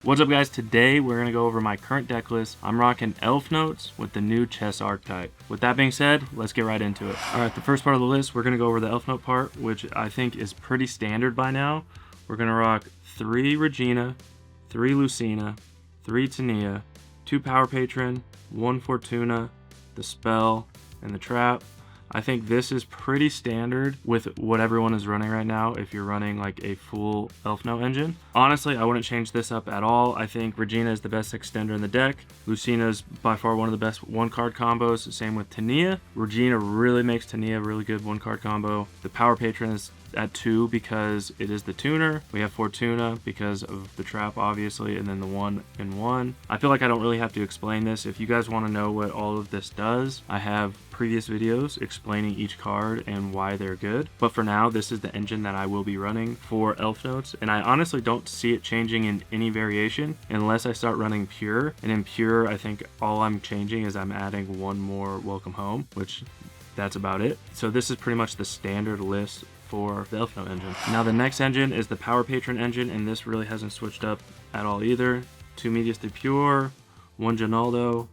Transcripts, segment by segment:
What's up guys, today we're going to go over my current deck list. I'm rocking Elfnotes with the new chess archetype. With that being said, let's get right into it. Alright, the first part of the list, we're going to go over the Elfnote part, which I think is pretty standard by now. We're going to rock 3 Regina, 3 Lucina, 3 Tania, 2 Power Patron, 1 Fortuna, the Spell, and the Trap. I think this is pretty standard with what everyone is running right now if you're running like a full Elfnote engine. Honestly, I wouldn't change this up at all. I think Regina is the best extender in the deck. Lucina is by far one of the best one-card combos. Same with Tania. Regina really makes Tania a really good one-card combo. The Power Patron is at 2 because it is the tuner. We have Fortuna because of the trap, obviously, and then the 1-in-1. I feel like I don't really have to explain this. If you guys want to know what all of this does, I have previous videos explaining each card and why they're good. But for now, this is the engine that I will be running for Elfnotes, and I honestly don't see it changing in any variation unless I start running Pure. And in Pure, I think all I'm changing is I'm adding one more Welcome Home, which that's about it. So this is pretty much the standard list for the Elfnote engine. Now the next engine is the Power Patron engine, and this really hasn't switched up at all either. 2 Medias de Pure, 1 Ginaldo,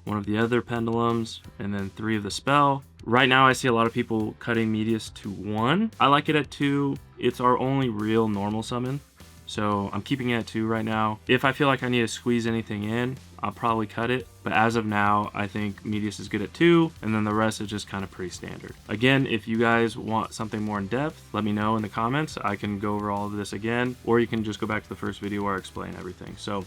1 of the other Pendulums, and then 3 of the Spell. Right now I see a lot of people cutting Medias to 1. I like it at 2. It's our only real normal summon, so I'm keeping it at 2 right now. If I feel like I need to squeeze anything in, I'll probably cut it. But as of now, I think Medias is good at 2, and then the rest is just kind of pretty standard. Again, if you guys want something more in depth, let me know in the comments. I can go over all of this again, or you can just go back to the first video where I explain everything. So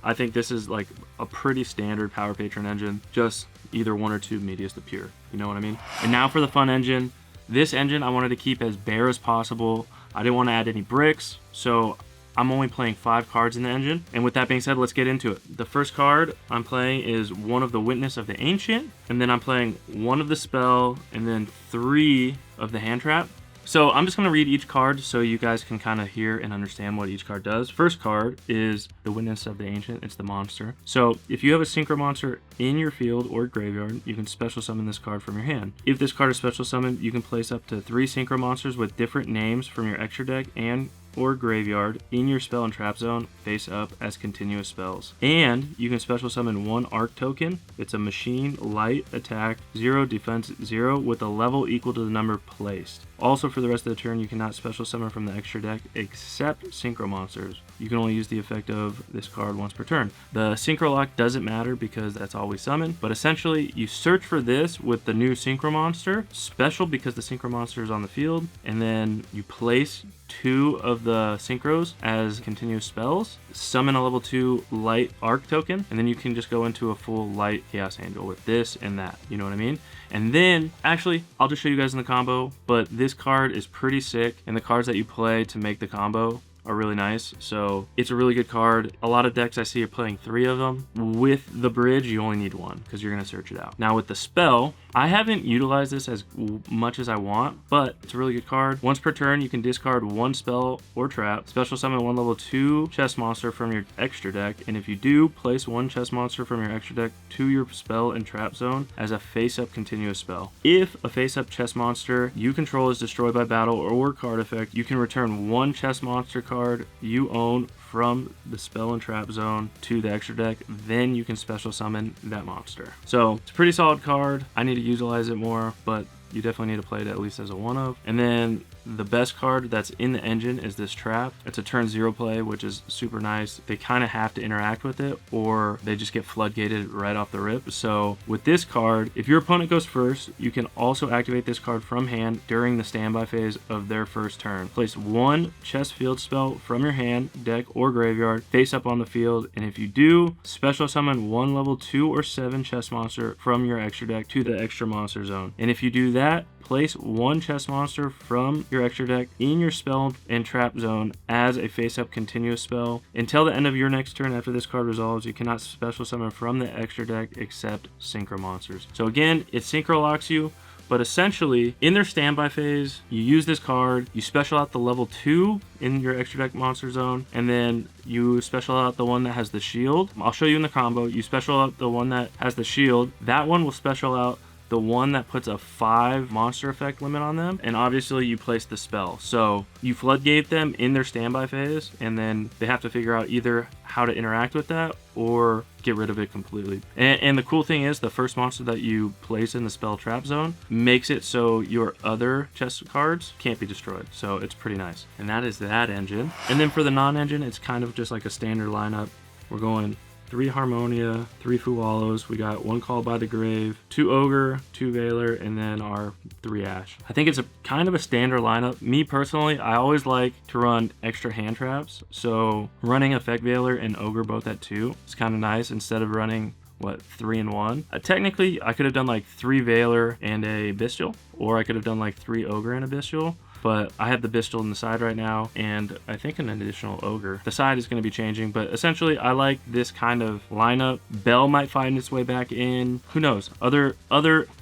I think this is like a pretty standard Power Patron engine, just either 1 or 2 Medias de Pure. You know what I mean? And now for the fun engine. This engine I wanted to keep as bare as possible. I didn't want to add any bricks, so I'm only playing 5 cards in the engine. And with that being said, let's get into it. The first card I'm playing is 1 of the Witness of the Ancient, and then I'm playing 1 of the Spell, and then 3 of the Hand Trap. So I'm just going to read each card so you guys can kind of hear and understand what each card does. First card is the Witness of the Ancient. It's the monster. So if you have a synchro monster in your field or graveyard, you can special summon this card from your hand. If this card is special summoned, you can place up to 3 synchro monsters with different names from your extra deck and or graveyard in your spell and trap zone face up as continuous spells. And you can special summon 1 arc token. It's a machine, light, attack, 0, defense 0 with a level equal to the number placed. Also for the rest of the turn, you cannot special summon from the extra deck except synchro monsters. You can only use the effect of this card once per turn. The synchro lock doesn't matter because that's all we summon, but essentially you search for this with the new synchro monster, special because the synchro monster is on the field, and then you place 2 of the synchros as continuous spells, summon a level 2 light arc token, and then you can just go into a full light chaos angel with this and that. You know what I mean? And then actually I'll just show you guys in the combo, but this card is pretty sick, and the cards that you play to make the combo are really nice. So it's a really good card. A lot of decks I see are playing 3 of them. With the bridge, you only need 1 because you're going to search it out. Now with the spell, I haven't utilized this as much as I want, but it's a really good card. Once per turn, you can discard 1 spell or trap, special summon 1 level 2 chess monster from your extra deck, and if you do, place 1 chess monster from your extra deck to your spell and trap zone as a face-up continuous spell. If a face-up chess monster you control is destroyed by battle or card effect, you can return 1 chess monster card you own from the spell and trap zone to the extra deck. Then you can special summon that monster. So it's a pretty solid card. I need to utilize it more, but you definitely need to play it at least as a 1-of. And then the best card that's in the engine is this trap. It's a turn 0 play, which is super nice. They kind of have to interact with it or they just get floodgated right off the rip. So with this card, if your opponent goes first, you can also activate this card from hand during the standby phase of their first turn. Place 1 chess field spell from your hand, deck, or graveyard face up on the field, and if you do, special summon 1 level 2 or 7 chess monster from your extra deck to the extra monster zone. And if you do that, place 1 chess monster from your extra deck in your spell and trap zone as a face-up continuous spell. Until the end of your next turn after this card resolves, you cannot special summon from the extra deck except synchro monsters. So again, it synchro locks you, but essentially in their standby phase, you use this card, you special out the level 2 in your extra deck monster zone, and then you special out the one that has the shield. I'll show you in the combo. You special out the one that has the shield. That one will special out the one that puts a 5 monster effect limit on them, and obviously you place the spell. So you floodgate them in their standby phase, and then they have to figure out either how to interact with that or get rid of it completely. And the cool thing is the first monster that you place in the spell trap zone makes it so your other chest cards can't be destroyed. So it's pretty nice. And that is that engine. And then for the non-engine, it's kind of just like a standard lineup. We're going 3 Harmonia, 3 Fuwalos. We got 1 Call by the Grave, 2 Ogre, 2 Veiler, and then our 3 Ash. I think it's a kind of a standard lineup. Me personally, I always like to run extra hand traps. So running Effect Veiler and Ogre both at 2 is kind of nice instead of running 3 and 1. Technically, I could have done like 3 Veiler and a Bestial, or I could have done like 3 Ogre and a Bestial. But I have the Bestial on the side right now, and I think an additional Ogre. The side is going to be changing, but essentially I like this kind of lineup. Bell might find its way back in. Who knows? Other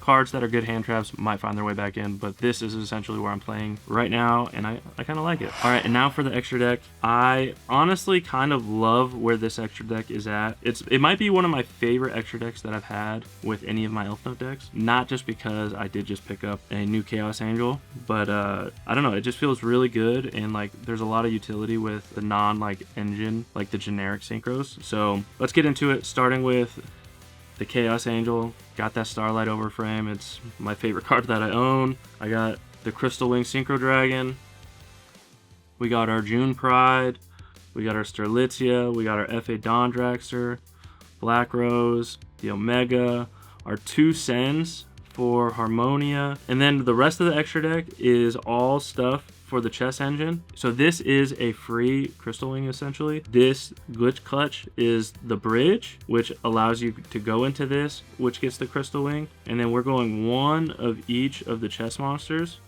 cards that are good hand traps might find their way back in, but this is essentially where I'm playing right now, and I kind of like it. All right, and now for the extra deck. I honestly kind of love where this extra deck is at. It might be one of my favorite extra decks that I've had with any of my Elfnote decks. Not just because I did just pick up a new Chaos Angel, but I don't know, it just feels really good, and like there's a lot of utility with the non engine, like the generic synchros. So let's get into it, starting with the Chaos Angel. Got that Starlight Overframe. It's my favorite card that I own. I got the Crystal Wing Synchro Dragon. We got our June Pride. We got our Sterlitzia. We got our FA Dawn Dragster, Black Rose, the Omega, our 2 Sens for Harmonia, and then the rest of the extra deck is all stuff for the chess engine. So this is a free Crystal Wing essentially. This Glitch Clutch is the bridge, which allows you to go into this, which gets the Crystal Wing, and then we're going 1 of each of the chess monsters.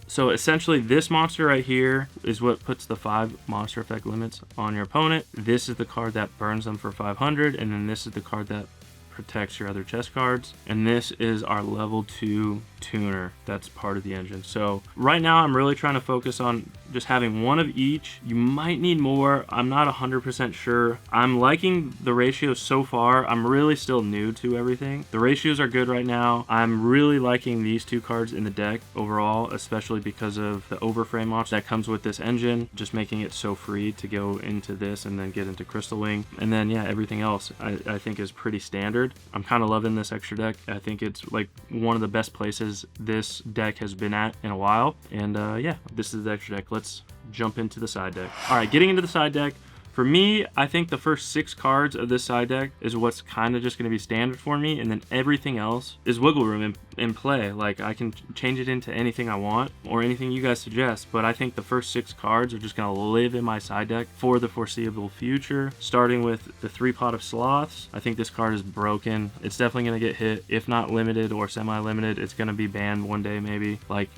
So essentially this monster right here is what puts the 5 monster effect limits on your opponent. This is the card that burns them for 500, and then this is the card that protects your other chest cards, and this is our level 2 tuner that's part of the engine. So right now I'm really trying to focus on just having 1 of each. You might need more, I'm not 100% sure. I'm liking the ratios so far. I'm really still new to everything. The ratios are good right now. I'm really liking these 2 cards in the deck overall, especially because of the Overframe launch that comes with this engine, just making it so free to go into this and then get into Crystal Wing. And then yeah, everything else I think is pretty standard. I'm kind of loving this extra deck. I think it's like one of the best places this deck has been at in a while. And yeah, this is the extra deck. Let's jump into the side deck. All right, getting into the side deck. For me, I think the first 6 cards of this side deck is what's kind of just going to be standard for me, and then everything else is wiggle room in play. Like, I can change it into anything I want or anything you guys suggest, but I think the first 6 cards are just going to live in my side deck for the foreseeable future. Starting with the 3 Pot of Sloths. I think this card is broken. It's definitely going to get hit. If not limited or semi-limited, it's going to be banned one day maybe. Like,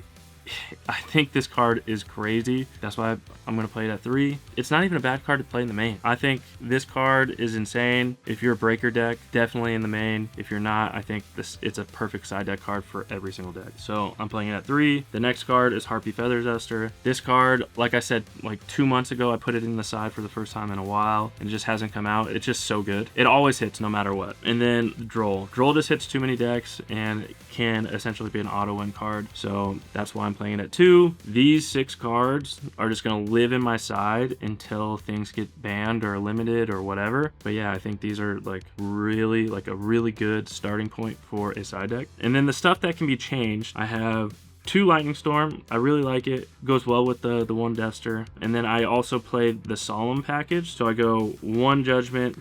I think this card is crazy. That's why I'm going to play it at 3. It's not even a bad card to play in the main. I think this card is insane. If you're a breaker deck, definitely in the main. If you're not, I think it's a perfect side deck card for every single deck. So I'm playing it at 3. The next card is Harpy Feather Duster. This card, like I said, like 2 months ago, I put it in the side for the first time in a while, and it just hasn't come out. It's just so good. It always hits no matter what. And then Droll. Droll just hits too many decks and can essentially be an auto win card. So that's why I'm playing it at 2. These 6 cards are just going to live in my side until things get banned or limited or whatever. But yeah, I think these are like a really good starting point for a side deck. And then the stuff that can be changed, I have 2 Lightning Storm. I really like it. Goes well with the 1 Deathster. And then I also played the Solemn package. So I go 1 Judgment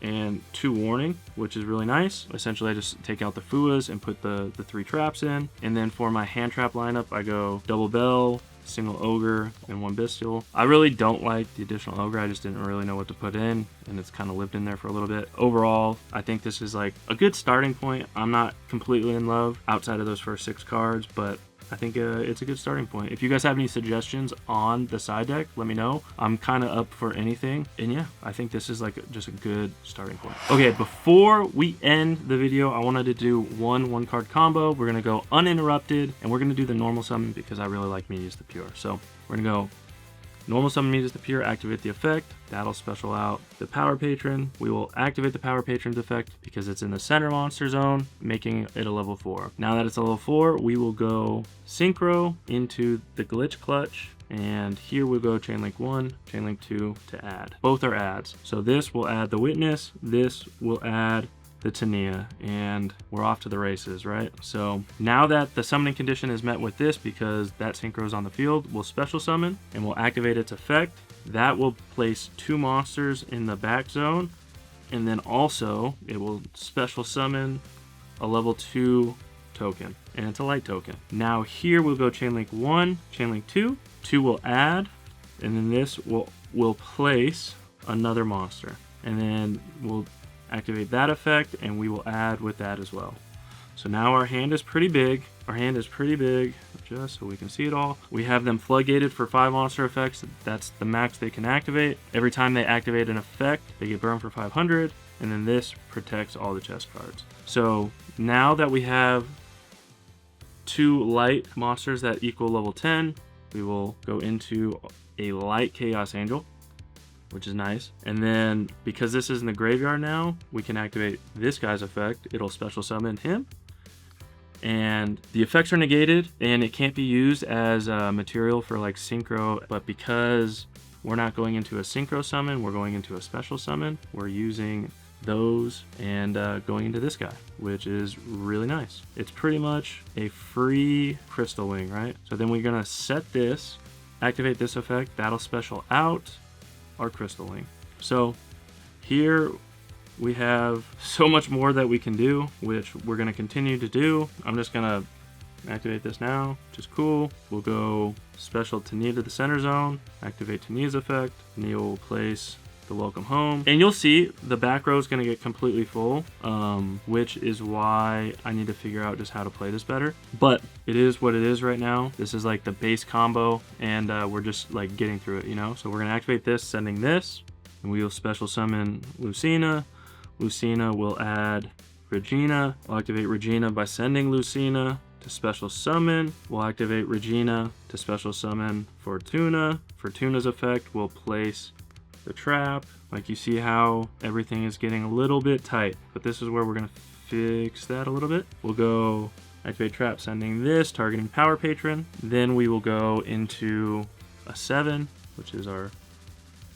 and 2 Warning, which is really nice. Essentially, I just take out the Fuas and put the 3 traps in. And then for my hand trap lineup, I go double Bell, single Ogre, and 1 Bestial. I really don't like the additional Ogre. I just didn't really know what to put in, and it's kind of lived in there for a little bit. Overall, I think this is like a good starting point. I'm not completely in love outside of those first 6 cards, but I think it's a good starting point. If you guys have any suggestions on the side deck, let me know. I'm kind of up for anything. And yeah, I think this is like just a good starting point. Okay, before we end the video, I wanted to do one card combo. We're going to go uninterrupted, and we're going to do the normal summon because I really like Medius the Pure. So we're going to go Normal summon immediate appear, activate the effect. That'll special out the Power Patron. We will activate the Power Patron's effect because it's in the center monster zone, making it a level 4. Now that it's a level 4, we will go Synchro into the Glitch Clutch. And here we'll go Chain Link 1, Chain Link 2 to add. Both are adds. So this will add the Witness, this will add the Tania, and we're off to the races, right? So now that the summoning condition is met with this, because that synchro is on the field, we'll special summon and we'll activate its effect. That will place 2 monsters in the back zone, and then also it will special summon a level 2 token, and it's a light token. Now here we'll go Chain Link 1, Chain Link 2, 2 will add, and then this will place another monster, and then we'll activate that effect, and we will add with that as well. So now our hand is pretty big. Our hand is pretty big, just so we can see it all. We have them floodgated for 5 monster effects. That's the max they can activate. Every time they activate an effect, they get burned for 500, and then this protects all the chest cards. So now that we have 2 light monsters that equal level 10, we will go into a light Chaos Angel, which is nice. And then because this is in the graveyard now, we can activate this guy's effect. It'll special summon him, and the effects are negated, and it can't be used as material for like synchro. But because we're not going into a synchro summon, we're going into a special summon, we're using those and going into this guy, which is really nice. It's pretty much a free Crystal Wing, right? So then we're gonna set this, activate this effect, that'll special out our Crystal Wing. So here we have so much more that we can do, which we're going to continue to do. I'm just going to activate this now, which is cool. We'll go special Tania to the center zone, activate Tania's effect. Tania will place the Welcome Home, and you'll see the back row is going to get completely full, which is why I need to figure out just how to play this better. But it is what it is right now. This is like the base combo, and we're just like getting through it, you know. So we're going to activate this, sending this, and we will special summon Lucina. Lucina will add Regina. We'll activate Regina by sending Lucina to special summon. We'll activate Regina to special summon Fortuna. Fortuna's effect will place the trap. Like, you see how everything is getting a little bit tight, but this is where we're gonna fix that a little bit. We'll go activate trap, sending this, targeting Power Patron. Then we will go into a 7, which is our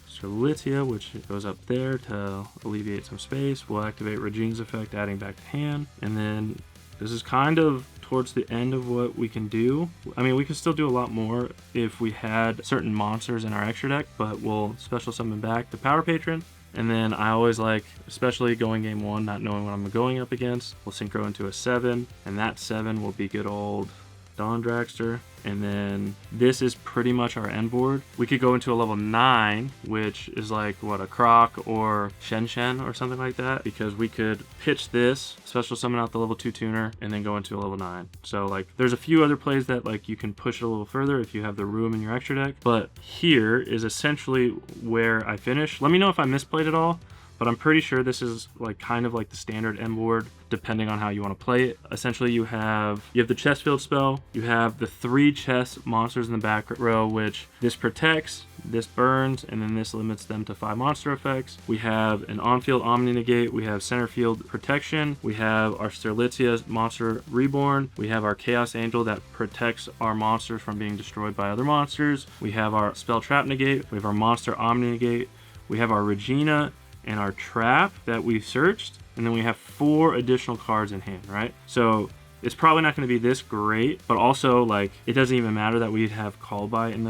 Strelitzia, which goes up there to alleviate some space. We'll activate Regina's effect, adding back to hand. And then this is kind of towards the end of what we can do. I mean, we could still do a lot more if we had certain monsters in our extra deck, but we'll special summon back the Power Patron. And then I always like, especially going game 1, not knowing what I'm going up against, we'll synchro into a 7, and that 7 will be good old Dawn Dragster. And then this is pretty much our end board. We could go into a level 9, which is like, what, a Croc or Shen Shen or something like that, because we could pitch this, special summon out the level 2 tuner, and then go into a level 9. So like, there's a few other plays that like you can push it a little further if you have the room in your extra deck. But here is essentially where I finish. Let me know if I misplayed it all, but I'm pretty sure this is like kind of like the standard end board, depending on how you want to play it. Essentially, you have the chest field spell, you have the 3 chest monsters in the back row, which this protects, this burns, and then this limits them to 5 monster effects. We have an on-field Omni Negate, we have center field protection, we have our Strelitzia monster reborn, we have our Chaos Angel that protects our monsters from being destroyed by other monsters, we have our spell trap negate, we have our monster Omni Negate, we have our Regina and our trap that we've searched, and then we have 4 additional cards in hand, right? So it's probably not going to be this great, but also like it doesn't even matter that we have Call By in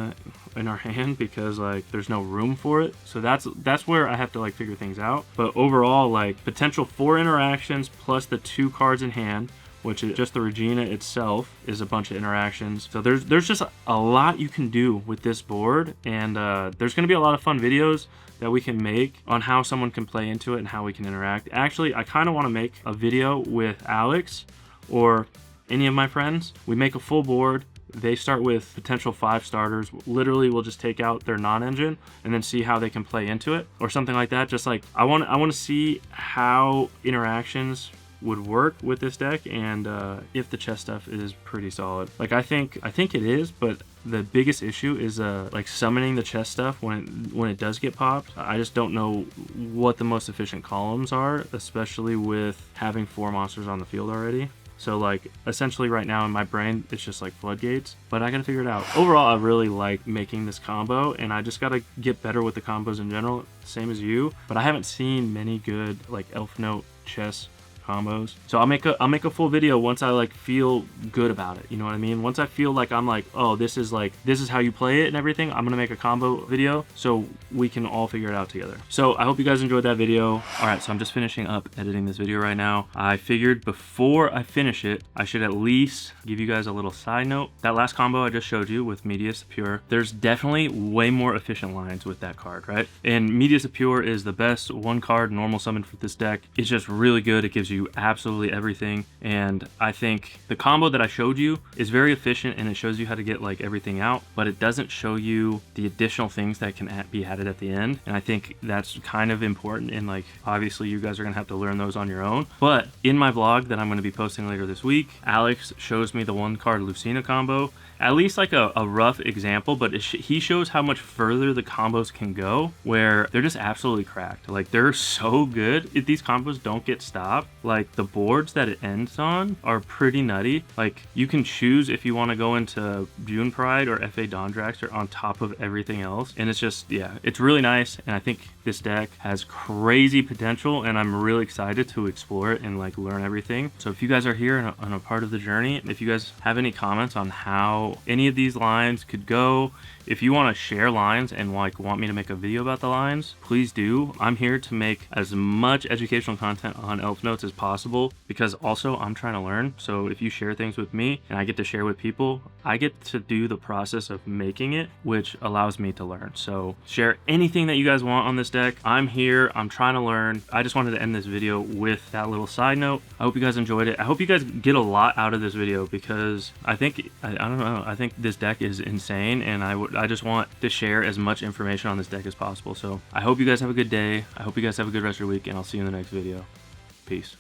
our hand, because like there's no room for it. So that's where I have to like figure things out. But overall, like potential 4 interactions plus the 2 cards in hand, which is just the Regina itself is a bunch of interactions. So there's just a lot you can do with this board, and there's going to be a lot of fun videos that we can make on how someone can play into it and how we can interact. Actually, I kind of want to make a video with Alex or any of my friends. We make a full board. They start with potential 5 starters. Literally, we'll just take out their non-engine and then see how they can play into it or something like that. Just like I want to see how interactions would work with this deck, and if the chess stuff is pretty solid. Like I think it is, but the biggest issue is like summoning the chess stuff when it does get popped. I just don't know what the most efficient columns are, especially with having 4 monsters on the field already. So like essentially right now in my brain it's just like floodgates, but I gotta figure it out. Overall, I really like making this combo, and I just gotta get better with the combos in general, same as you. But I haven't seen many good like Elfnote chess combos, so I'll make a full video once I like feel good about it, you know what I mean? Once I feel like I'm like, oh, this is how you play it and everything, I'm gonna make a combo video so we can all figure it out together. So I hope you guys enjoyed that video. All right, so I'm just finishing up editing this video right now. I figured before I finish it, I should at least give you guys a little side note. That last combo I just showed you with Medius Pure, there's definitely way more efficient lines with that card, right? And Medius Pure is the best 1 card normal summon for this deck. It's just really good. It gives you absolutely everything, and I think the combo that I showed you is very efficient, and it shows you how to get like everything out, but it doesn't show you the additional things that can be added at the end, and I think that's kind of important. And like obviously you guys are gonna have to learn those on your own, but in my vlog that I'm going to be posting later this week, Alex shows me the 1 card Lucina combo, at least like a rough example, but he shows how much further the combos can go, where they're just absolutely cracked. Like they're so good if these combos don't get stopped. Like the boards that it ends on are pretty nutty. Like you can choose if you want to go into June Pride or FA Dawndraxter on top of everything else, and it's just, yeah, it's really nice. And I think this deck has crazy potential, and I'm really excited to explore it and like learn everything. So if you guys are here and on a part of the journey, if you guys have any comments on how any of these lines could go, if you want to share lines and like want me to make a video about the lines, please do. I'm here to make as much educational content on Elfnotes as possible, because also I'm trying to learn. So if you share things with me and I get to share with people, I get to do the process of making it, which allows me to learn. So share anything that you guys want on this deck. I'm here, I'm trying to learn. I just wanted to end this video with that little side note. I hope you guys enjoyed it. I hope you guys get a lot out of this video, because I think, I don't know, I think this deck is insane, and I just want to share as much information on this deck as possible. So I hope you guys have a good day. I hope you guys have a good rest of your week, and I'll see you in the next video. Peace.